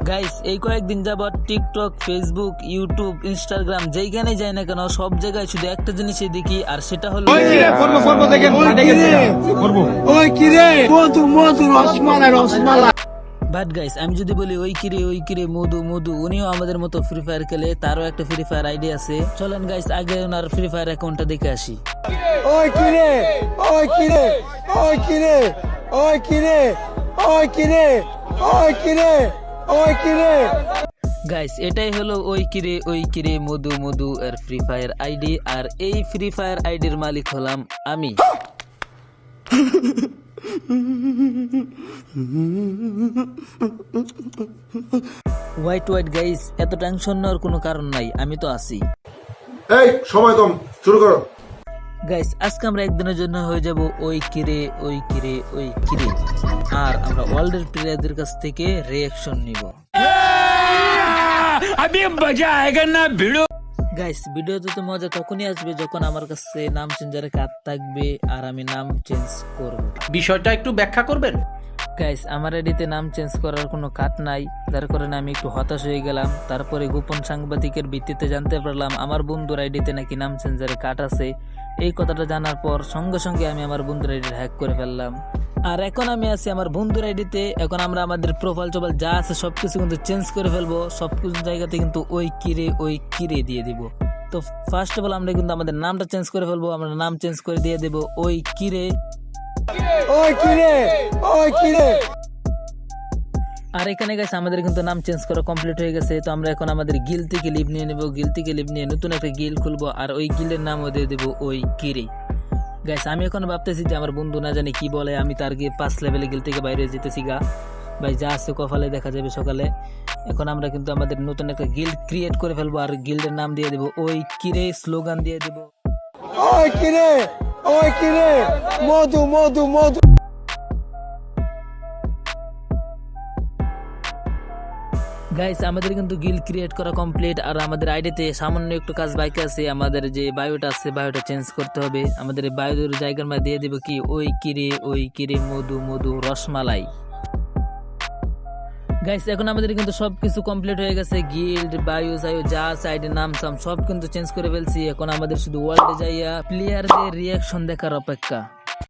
Guys এই কয়েকদিন যাবত টিকটক, ফেসবুক, ইউটিউব, ইনস্টাগ্রাম যেইখানে যাই না কেন সব জায়গায় শুধু একটা জিনিসই দেখি, আর সেটা হলো বাট গাইস আমি যদি বলি ওই কিরে মধু মধু, উনিও আমাদের মতো ফ্রি ফায়ার খেলে, তারও একটা ফ্রি ফায়ার আইডি আছে। চলেন গাইস আগে ওনার ফ্রি ফায়ার অ্যাকাউন্টটা দেখে আসি। ওই কিরে ওই কিরে ওই কিরে ওই কিরে ওই কিরে ওই কিরে ওই কিরে গাইস এটাই হলো ওই কিরে মধু মধু এর ফ্রি ফায়ার আইডি, আর এই ফ্রি ফায়ার আইডির মালিক হলাম আমি। হোয়াইট গাইস, এত টেনশন নেওয়ার কোনো কারণ নাই, আমি তো আছি। এই সময় কম, শুরু করো। গাইস আজকে আমরা একদিনের জন্য হয়ে যাব ওই কিরে, আর আমরা ওয়ার্ল্ডের প্লেয়ারদের কাছ থেকে রিঅ্যাকশন নিব। গাইস ভিডিওতে তো মজা তখনই আসবে যখন আমার কাছে নাম চেঞ্জারের কার্ড থাকবে আর আমি নাম চেঞ্জ করব। বিষয়টা একটু ব্যাখ্যা করবেন? গাইস আমার আইডিতে নাম চেঞ্জ করার কোনো কার্ড নাই, যার কারণে আমি একটু হতাশ হয়ে গেলাম। তারপরে গোপন সাংবাদিকের ভিত্তিতে জানতে পারলাম আমার বন্ধুর আইডিতে নাকি নাম চেঞ্জারের কার্ড আছে। এই কথাটা জানার পর সঙ্গে সঙ্গে আমি আমার বন্ধুর আইডি হ্যাক করে ফেললাম, আর এখন আমি আছি আমার বন্ধুর আইডিতে। এখন আমরা আমাদের প্রোফাইল যা আছে সবকিছু কিন্তু চেঞ্জ করে ফেলবো, সবকিছু জায়গাতে কিন্তু ওই কিরে দিয়ে দিব। তো ফার্স্ট অফ অল আমরা কিন্তু আমাদের নামটা চেঞ্জ করে ফেলবো, আমরা নাম চেঞ্জ করে দিয়ে দেবো ওই কিরে ওই কিরে ওই কিরে। আর এখানে গাইস আমাদের কিন্তু নাম চেঞ্জ করা কমপ্লিট হয়ে গেছে। তো আমরা এখন আমাদের গিল থেকে লিভ নিয়ে নেবো, গিল থেকে লিভ নিয়ে নতুন একটা গিল খুলবো, আর ওই গিলের নামও দিয়ে দেবো ওই কিরে। গাইস আমি এখন ভাবতেছি যে আমার বন্ধু না জানি কি বলে, আমি তার গিয়ে 5 লেভেলে গিল থেকে বাইরে যেতেছি গা। ভাই যা আছে কপালে দেখা যাবে সকালে। এখন আমরা কিন্তু আমাদের নতুন একটা গিল্ড ক্রিয়েট করে ফেলবো, আর গিল্ডের নাম দিয়ে দেবো ওই কিরে, স্লোগান দিয়ে দেবো ওই কিরে ওই কিরে মধু মধু মধু। গাইস আমাদের কিন্তু গিল্ড ক্রিয়েট করা কমপ্লিট, আর আমাদের আইডিতে সামান্য একটু কাজ বাকি আছে। আমাদের যে বায়োটা আছে বায়োটা চেঞ্জ করতে হবে। আমাদের এই বায়োর জায়গার মধ্যে দিয়ে দেবো কি ওই কিরে মধু মধু রসমালাই। গাইস এখন আমাদের কিন্তু সবকিছু কমপ্লিট হয়ে গেছে, গিল্ড বায়ো যা আছে আইডির নাম সব কিন্তু চেঞ্জ করে ফেলছি। এখন আমাদের শুধু ওয়ার্ল্ডে যাইয়া প্লেয়ারদের রিঅ্যাকশন দেখার অপেক্ষা।